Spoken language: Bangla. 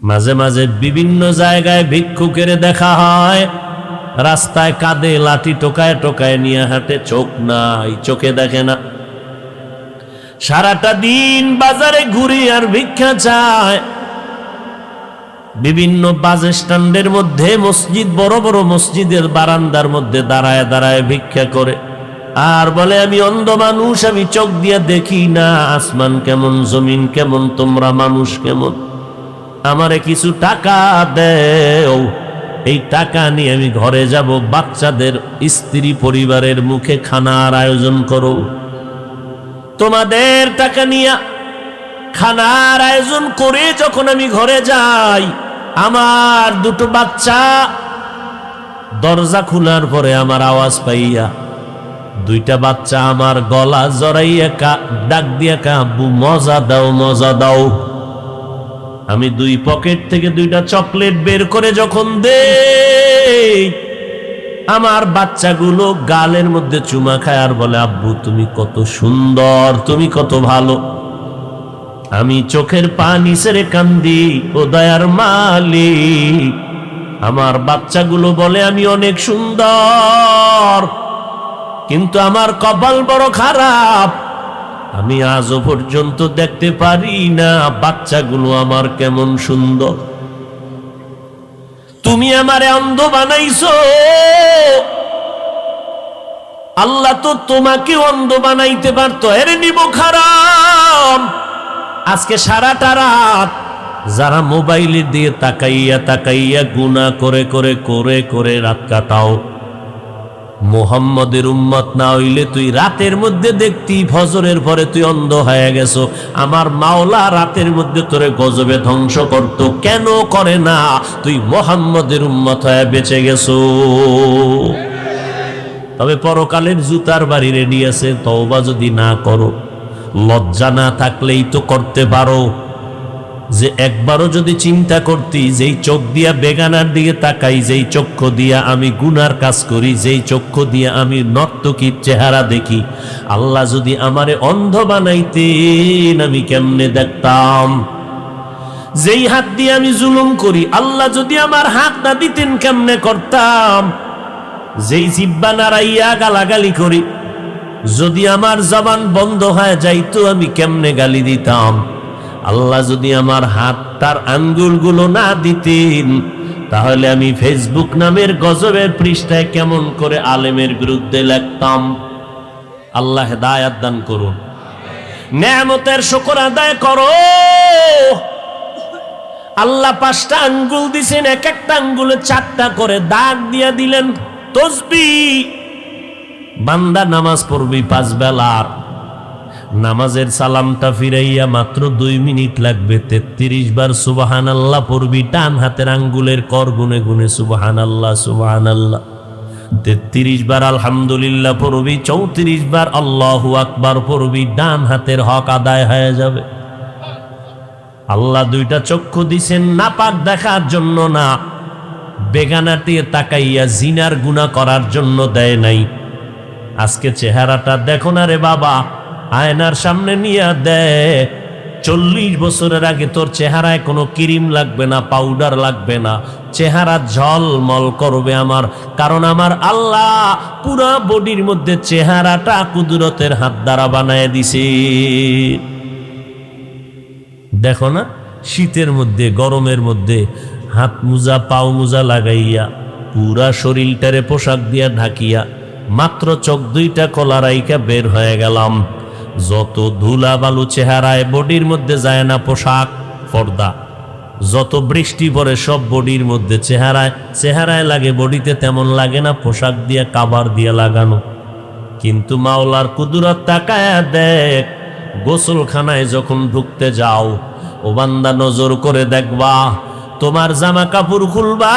মাঝে মাঝে বিভিন্ন জায়গায় ভিক্ষুকের দেখা হয়, রাস্তায় কাঁধে লাঠি টোকায় টোকায় নিয়ে হাঁটে, চোখ নাই, চোখে দেখে না। সারাটা দিন বাজারে ঘুরি আর ভিক্ষা চায়। বিভিন্ন বাস স্ট্যান্ডের মধ্যে, মসজিদ, বড় বড় মসজিদের বারান্দার মধ্যে দাঁড়ায় দাঁড়ায় ভিক্ষা করে আর বলে, আমি অন্ধ মানুষ, আমি চোখ দিয়ে দেখি না, আসমান কেমন, জমিন কেমন, তোমরা মানুষ কেমন, আমারে কিছু টাকা দেও, এই টাকা নিয়ে আমি ঘরে যাব, বাচ্চাদের, স্ত্রী পরিবারের মুখে খানার আয়োজন করো। তোমাদের টাকা নিয়ে খানার আয়োজন করে যখন আমি ঘরে যাই, আমার দুটো বাচ্চা দরজা খোলার পরে আমার আওয়াজ পাইয়া দুইটা বাচ্চা আমার গলা জড়াইয়া ডাক দিয়া কা, আব্বু মজা দাও, মজা দাও। আমি দুই পকেট থেকে দুইটা চকলেট বের করে যখন দেই, আমার বাচ্চাগুলো গালের মধ্যে চুমা খায় আর বলে, আব্বু তুমি কত সুন্দর, তুমি কত ভালো। আমি চোখের পানি ছেড়ে কান্দি, ও দয়ার মালিক, আমার বাচ্চাগুলো বলে আমি অনেক সুন্দর, কিন্তু আমার কপাল বড় খারাপ, আমি আজও পর্যন্ত দেখতে পারি না বাচ্চাগুলো আমার কেমন সুন্দর। তুমি আমারে অন্ধ বানাইছো, আল্লাহ তো তোমাকে অন্ধ বানাইতে পারতো, এর নিব খারাপ। আজকে সারাটা রাত যারা মোবাইলের দিয়ে তাকাইয়া তাকাইয়া গুনাহ করে করে করে করে রাত কাটাও, মুহাম্মদের উম্মত না হইলে তুই রাতের মধ্যে দেখতি ফজরের পরে তুই অন্ধ হয়ে গেছো। আমার মাওলা রাতের মধ্যে তোরে গজবে ধ্বংস করত, কেন করে না? তুই মুহাম্মদের উম্মত হয়ে বেঁচে গেছো। তবে পরকালের জুতার বাড়ি রেডি আছে, তওবা যদি না করো, লজ্জা না থাকলেই তো করতে পারো যে একবারও যদি চিন্তা করতি, যেই চোখ দিয়া বেগানার দিকে তাকাই, যেই চক্ষু দিয়া আমি গুনার কাজ করি, যেই চক্ষু দিয়া আমি নর্তকীর চেহারা দেখি, আল্লাহ যদি আমারে অন্ধ বানাইতেন আমি কেমনে দেখতাম? যেই হাত দিয়ে আমি জুলুম করি, আল্লাহ যদি আমার হাত না দিতেন কেমনে করতাম? যেই জিহ্বা নাড়াইয়া গালাগালি করি, যদি আমার জবান বন্ধ হয়ে যাইতো আমি কেমনে গালি দিতাম? আল্লাহ যদি আমার হাতটার আঙ্গুলগুলো না দিতেন, তাহলে আমি ফেসবুক নামের গজবের পৃষ্ঠায় কেমন করে আলেমের বিরুদ্ধে লিখতাম। আল্লাহ হেদায়েত দান করুন। নেয়ামতের শুকর আদায় করো। আল্লাহ 5টা আঙ্গুল দিছেন, এক একটা আঙ্গুলে 4টা করে দাগ দিয়া দিলেন তসবিহ। বান্দা নামাজ পড়বি 5 বেলার, নামাজের সালামটা ফিরাইয়া মাত্র 2 মিনিট লাগবে। 33 বার সুবহানাল্লাহ পড়বি, ডান হাতের আঙ্গুলের কর গুনে গুনে সুবহানাল্লাহ সুবহানাল্লাহ। 33 বার আলহামদুলিল্লাহ পড়বি, 34 বার আল্লাহু আকবার পড়বি, ডান হাতের হক আদায় হয়ে যাবে। আল্লাহ 2টা চক্ষু দিছেন নাপাক দেখার জন্য না, বেগানাতে তাকাইয়া জিনার গুনাহ করার জন্য দেয় নাই। আজকে চেহারাটা দেখো না রে বাবা, আয়নার সামনে নিয়ে দেখ। 40 বছরের আগে তোর চেহারায় কোনো ক্রিম লাগবে না, পাউডার লাগবে না, চেহারা ঝলমল করবে আমার, কারণ আমার আল্লাহ পুরো বডির মধ্যে চেহারাটা কুদরতের হাত দ্বারা বানায় দিছে। দেখো না, শীতের মধ্যে, গরমের মধ্যে হাত মোজা পাও মোজা লাগাইয়া পুরা শরীরটারে পোশাক দিয়া ঢাকিয়া মাত্র চোখ 2টা খোলা রাইখা বের হয়ে গেলাম। যত ধুলা বালু চেহারায়, বডির মধ্যে যায় না পোশাক পর্দা, যত বৃষ্টি পড়ে সব বডির মধ্যে চেহারায় লাগে, বডিতে তেমন লাগে না, পোশাক দিয়া কাবার দিয়া লাগানো। কিন্তু মাওলার কুদরত তাকায়া দেখ, গোসলখানায় যখন ঢুকতে যাও, ও বান্দা নজর করে দেখবা, তোমার জামা কাপড় খুলবা,